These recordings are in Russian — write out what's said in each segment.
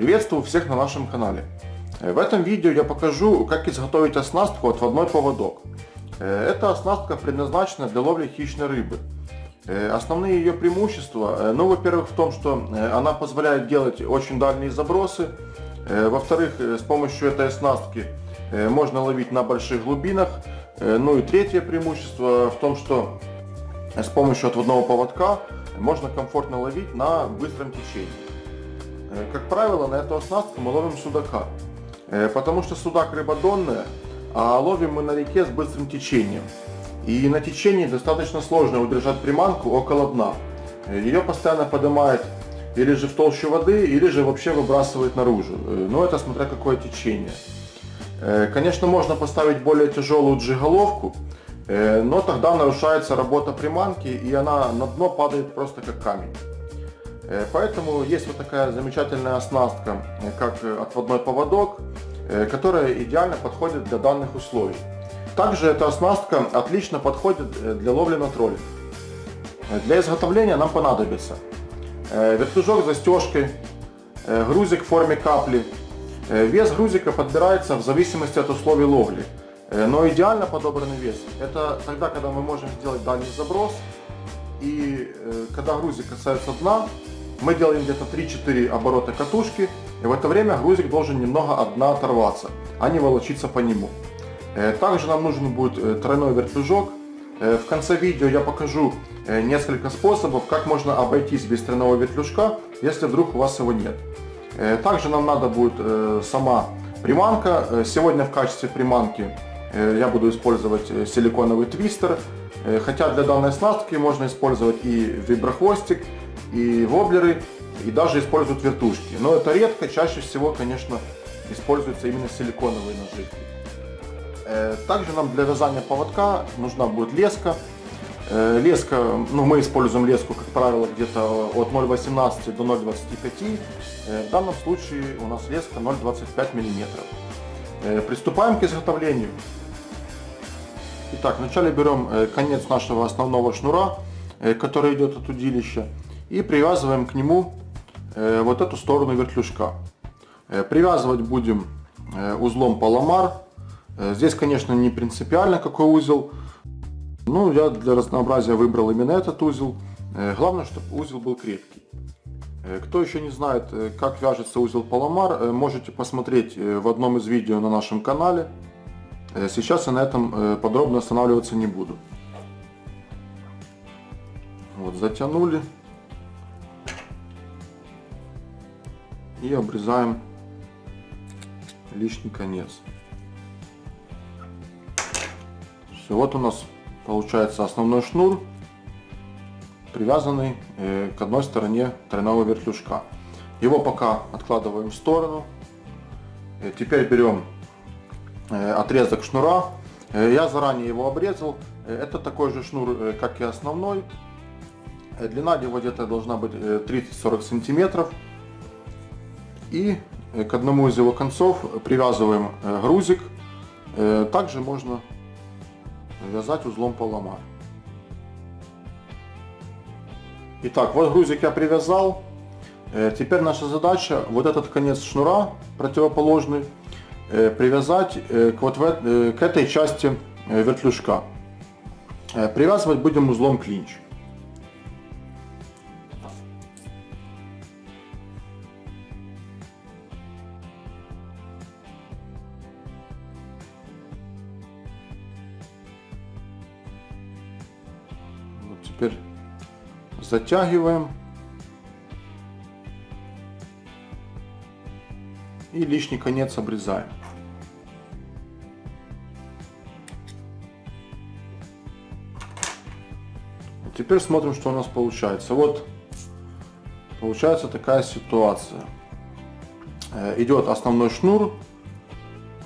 Приветствую всех на нашем канале. В этом видео я покажу, как изготовить оснастку отводной поводок. Эта оснастка предназначена для ловли хищной рыбы. Основные ее преимущества, во-первых, в том, что она позволяет делать очень дальние забросы. Во-вторых, с помощью этой оснастки можно ловить на больших глубинах. Ну и третье преимущество в том, что с помощью отводного поводка можно комфортно ловить на быстром течении. Как правило, на эту оснастку мы ловим судака, потому что судак рыба донная, а ловим мы на реке с быстрым течением. И на течении достаточно сложно удержать приманку около дна. Ее постоянно поднимает или же в толщу воды, или же вообще выбрасывает наружу. Но это смотря какое течение. Конечно, можно поставить более тяжелую джиголовку, но тогда нарушается работа приманки, и она на дно падает просто как камень. Поэтому есть вот такая замечательная оснастка, как отводной поводок, которая идеально подходит для данных условий. Также эта оснастка отлично подходит для ловли на троллинг. Для изготовления нам понадобится вертлюжок с застежкой, грузик в форме капли. Вес грузика подбирается в зависимости от условий ловли. Но идеально подобранный вес — это тогда, когда мы можем сделать дальний заброс, и когда грузик касается дна, мы делаем где-то 3-4 оборота катушки, и в это время грузик должен немного от дна оторваться, а не волочиться по нему. Также нам нужен будет тройной вертлюжок. В конце видео я покажу несколько способов, как можно обойтись без тройного вертлюжка, если вдруг у вас его нет. Также нам надо будет сама приманка. Сегодня в качестве приманки я буду использовать силиконовый твистер, хотя для данной оснастки можно использовать и виброхвостик, и воблеры, и даже используют вертушки. Но это редко, чаще всего, конечно, используются именно силиконовые наживки. Также нам для вязания поводка нужна будет леска. Леска, мы используем леску, как правило, где-то от 0,18 до 0,25. В данном случае у нас леска 0,25 мм. Приступаем к изготовлению. Итак, вначале берем конец нашего основного шнура, который идет от удилища, и привязываем к нему вот эту сторону вертлюжка. Привязывать будем узлом Palomar. Здесь, конечно, не принципиально какой узел. Я для разнообразия выбрал именно этот узел. Главное, чтобы узел был крепкий. Кто еще не знает, как вяжется узел Palomar, можете посмотреть в одном из видео на нашем канале. Сейчас я на этом подробно останавливаться не буду. Вот, затянули. И обрезаем лишний конец. Все, вот у нас получается основной шнур, привязанный к одной стороне тройного вертлюжка. Его пока откладываем в сторону. Теперь берем отрезок шнура. Я заранее его обрезал. Это такой же шнур, как и основной. Длина его где-то должна быть 30-40 сантиметров. И к одному из его концов привязываем грузик. Также можно вязать узлом Palomar. Итак, вот грузик я привязал. Теперь наша задача вот этот конец шнура противоположный привязать к этой части вертлюжка. Привязывать будем узлом клинч. Вот теперь затягиваем и лишний конец обрезаем. Теперь смотрим, что у нас получается. Вот получается такая ситуация. Идет основной шнур,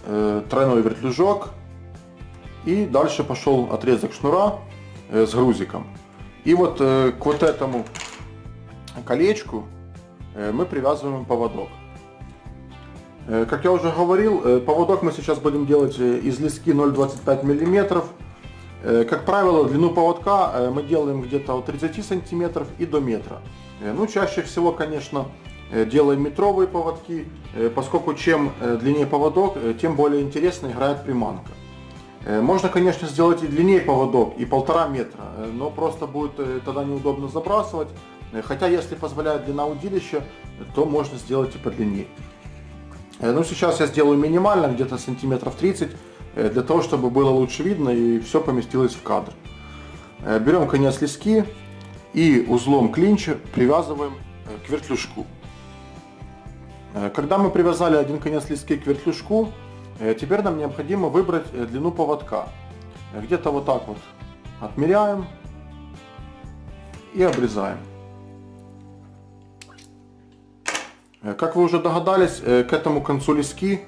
тройной вертлюжок, и дальше пошел отрезок шнура с грузиком. И вот к вот этому колечку мы привязываем поводок. Как я уже говорил, поводок мы сейчас будем делать из лески 0,25 мм. Как правило, длину поводка мы делаем где-то от 30 сантиметров и до метра. Ну, чаще всего, конечно, делаем метровые поводки, поскольку чем длиннее поводок, тем более интересно играет приманка. Можно, конечно, сделать и длиннее поводок, и 1,5 метра, но просто будет тогда неудобно забрасывать. Хотя, если позволяет длина удилища, то можно сделать и подлиннее. Ну, сейчас я сделаю минимально, где-то сантиметров 30, для того, чтобы было лучше видно и все поместилось в кадр. Берем конец лески и узлом клинча привязываем к вертлюжку. Когда мы привязали один конец лески к вертлюжку, теперь нам необходимо выбрать длину поводка. Где-то вот так вот отмеряем и обрезаем. Как вы уже догадались, к этому концу лески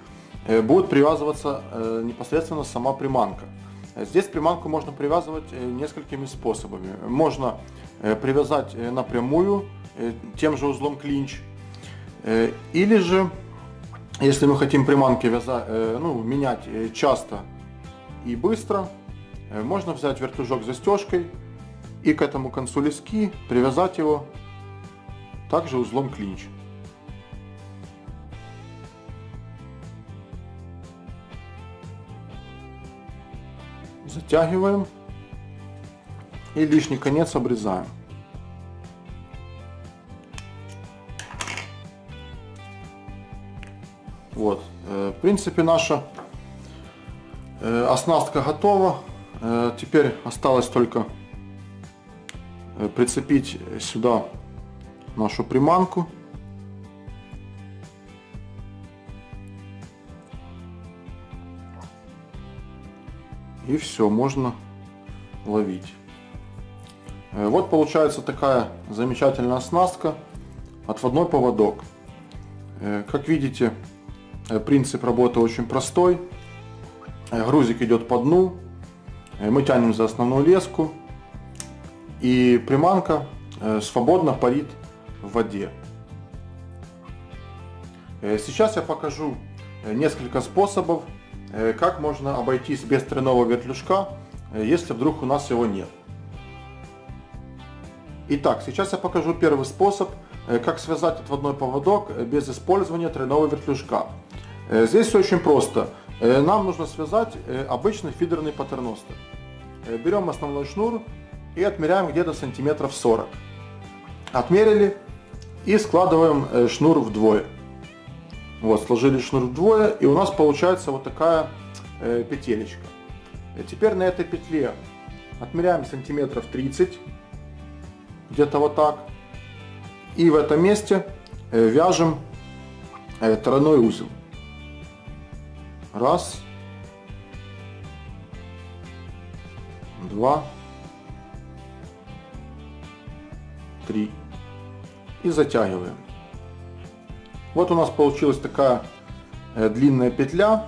будет привязываться непосредственно сама приманка. Здесь приманку можно привязывать несколькими способами. Можно привязать напрямую тем же узлом клинч. Или же, если мы хотим приманки менять часто и быстро, можно взять вертлюжок с застежкой и к этому концу лески привязать его также узлом клинч. Затягиваем и лишний конец обрезаем. Вот, в принципе, наша оснастка готова. Теперь осталось только прицепить сюда нашу приманку. И все, можно ловить. Вот получается такая замечательная оснастка, отводной поводок. Как видите, принцип работы очень простой. Грузик идет по дну, мы тянем за основную леску, и приманка свободно парит в воде. Сейчас я покажу несколько способов, как можно обойтись без тройного вертлюжка, если вдруг у нас его нет. Итак, сейчас я покажу первый способ, как связать отводной поводок без использования тройного вертлюжка. Здесь все очень просто. Нам нужно связать обычный фидерный паттерностер. Берем основной шнур и отмеряем где-то сантиметров 40. Отмерили и складываем шнур вдвое. Вот, сложили шнур вдвое, и у нас получается вот такая петелечка. Теперь на этой петле отмеряем сантиметров 30, где-то вот так. И в этом месте вяжем тройной узел. Раз, два, три. И затягиваем. Вот у нас получилась такая длинная петля.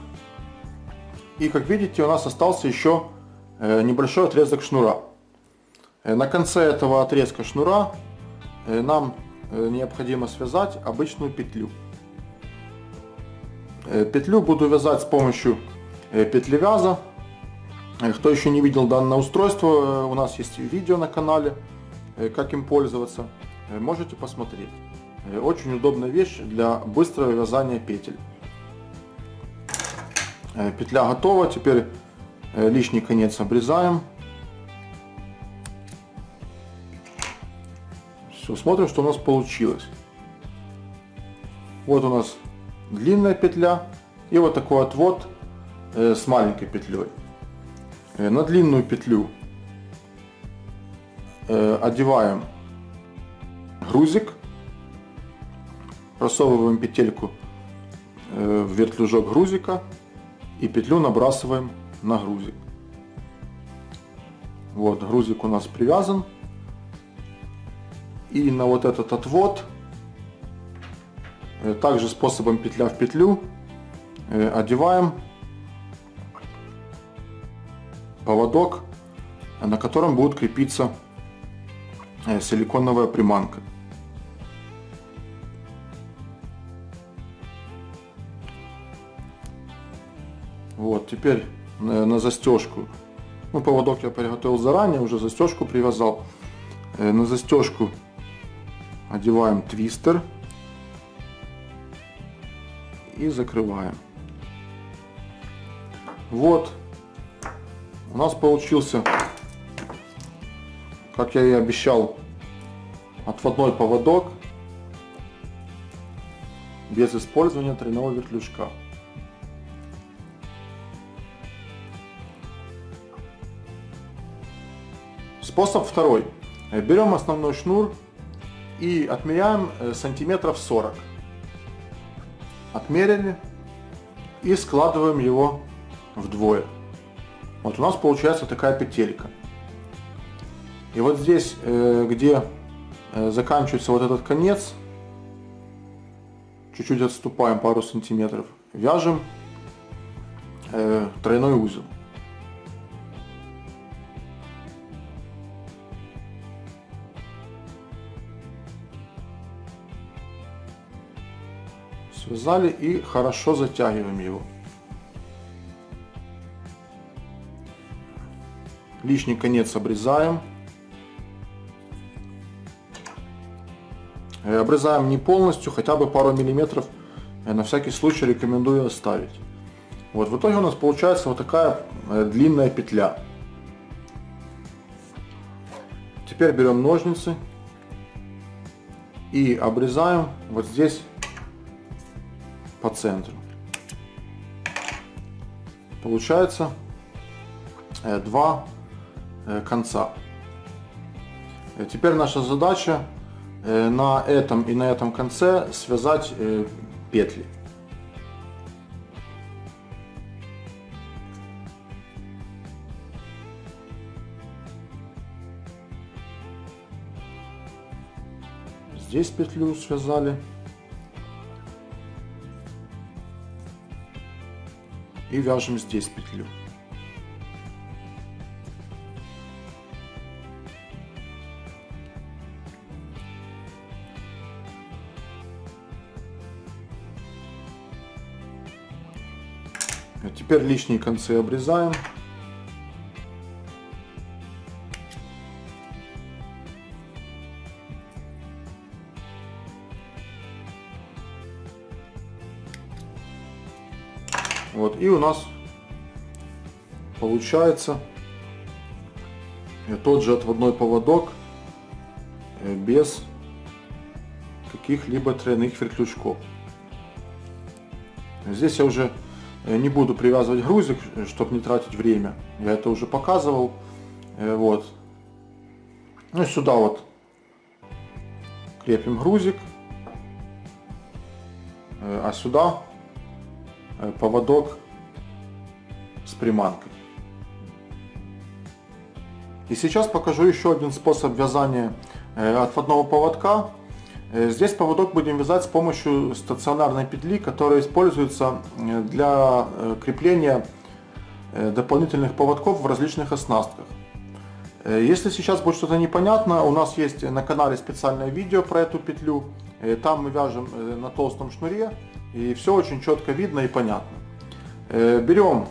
И как видите, у нас остался еще небольшой отрезок шнура. На конце этого отрезка шнура нам необходимо связать обычную петлю. Петлю буду вязать с помощью петлевяза. Кто еще не видел данное устройство, у нас есть видео на канале, как им пользоваться. Можете посмотреть. Очень удобная вещь для быстрого вязания петель. Петля готова. Теперь лишний конец обрезаем. Все, смотрим, что у нас получилось. Вот у нас длинная петля и вот такой отвод с маленькой петлей. На длинную петлю одеваем грузик, просовываем петельку в вертлюжок грузика и петлю набрасываем на грузик. Вот, грузик у нас привязан. И на вот этот отвод также способом петля в петлю одеваем поводок, на котором будет крепиться силиконовая приманка. Вот, теперь на застежку. Ну, поводок я приготовил заранее, уже застежку привязал. На застежку одеваем твистер и закрываем. Вот у нас получился, как я и обещал, отводной поводок без использования тройного вертлюжка. Способ второй. Берем основной шнур и отмеряем сантиметров 40. Отмерили и складываем его вдвое. Вот у нас получается такая петелька. И вот здесь, где заканчивается вот этот конец, чуть-чуть отступаем пару сантиметров, вяжем тройной узел. Связали и хорошо затягиваем его. Лишний конец обрезаем. Обрезаем не полностью, хотя бы пару миллиметров, на всякий случай рекомендую оставить. Вот в итоге у нас получается вот такая длинная петля. Теперь берем ножницы и обрезаем вот здесь по центру. Получается два конца. Теперь наша задача на этом и на этом конце связать петли. Здесь петлю связали. И вяжем здесь петлю. Теперь лишние концы обрезаем. Вот, и у нас получается тот же отводной поводок без каких-либо тройных вертлюжков. Здесь я уже не буду привязывать грузик, чтобы не тратить время. Я это уже показывал. Вот. Ну и сюда вот крепим грузик, а сюда поводок с приманкой. И сейчас покажу еще один способ вязания отводного поводка. Здесь поводок будем вязать с помощью стационарной петли, которая используется для крепления дополнительных поводков в различных оснастках. Если сейчас будет что-то непонятно, у нас есть на канале специальное видео про эту петлю. Там мы вяжем на толстом шнуре, и все очень четко видно и понятно. Берем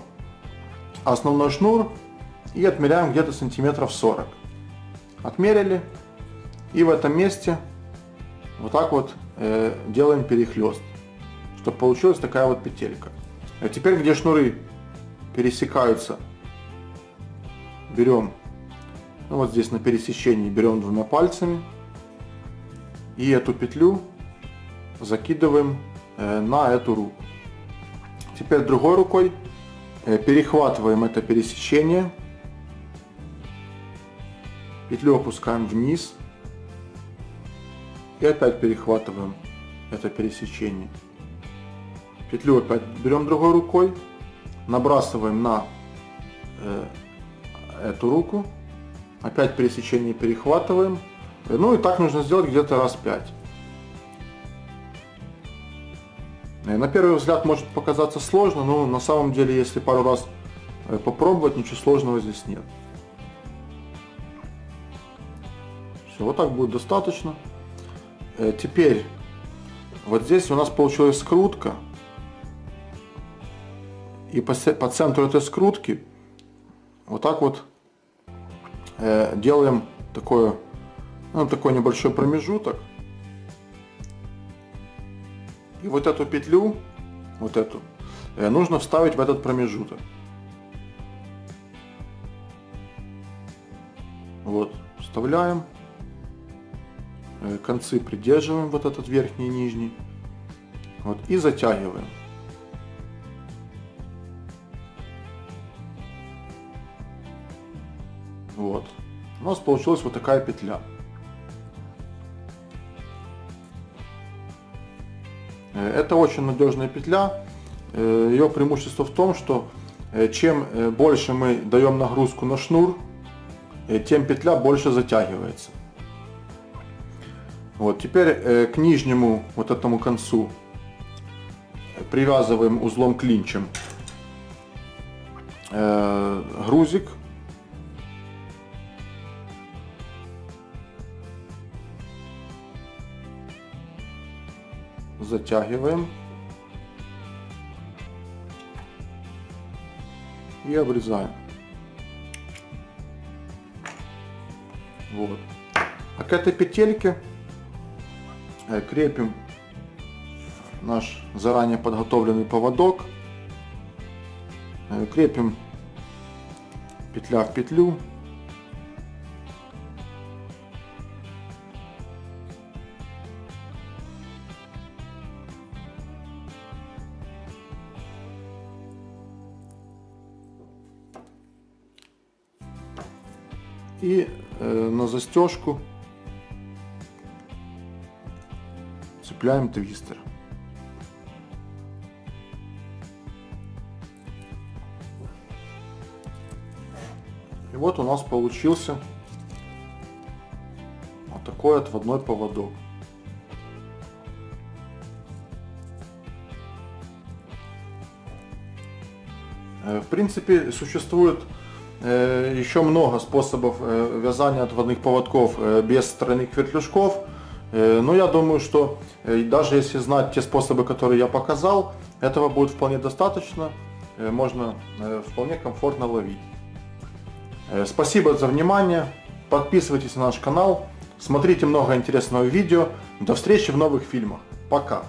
основной шнур и отмеряем где-то сантиметров 40. Отмерили, и в этом месте вот так вот делаем перехлест, чтобы получилась такая вот петелька. А теперь, где шнуры пересекаются, берем, ну вот здесь на пересечении, берем двумя пальцами и эту петлю закидываем на эту руку. Теперь другой рукой перехватываем это пересечение, петлю опускаем вниз и опять перехватываем это пересечение. Петлю опять берем другой рукой, набрасываем на эту руку, опять пересечение перехватываем. Ну и так нужно сделать где-то раз 5. На первый взгляд может показаться сложно, но на самом деле, если пару раз попробовать, ничего сложного здесь нет. Все, вот так будет достаточно. Теперь вот здесь у нас получилась скрутка, и по центру этой скрутки вот так вот делаем такой небольшой промежуток, и вот эту петлю вот эту, нужно вставить в этот промежуток. Вот, вставляем. Концы придерживаем, вот этот верхний и нижний. Вот, и затягиваем. Вот. У нас получилась вот такая петля. Это очень надежная петля. Ее преимущество в том, что чем больше мы даем нагрузку на шнур, тем петля больше затягивается. Вот, теперь к нижнему вот этому концу привязываем узлом клинчем грузик. Затягиваем и обрезаем. Вот. А к этой петельке крепим наш заранее подготовленный поводок, крепим петля в петлю. И на застежку цепляем твистер. И вот у нас получился вот такой отводной поводок. В принципе, существует еще много способов вязания отводных поводков без тройных вертлюжков. Но я думаю, что даже если знать те способы, которые я показал, этого будет вполне достаточно. Можно вполне комфортно ловить. Спасибо за внимание. Подписывайтесь на наш канал. Смотрите много интересного видео. До встречи в новых фильмах. Пока.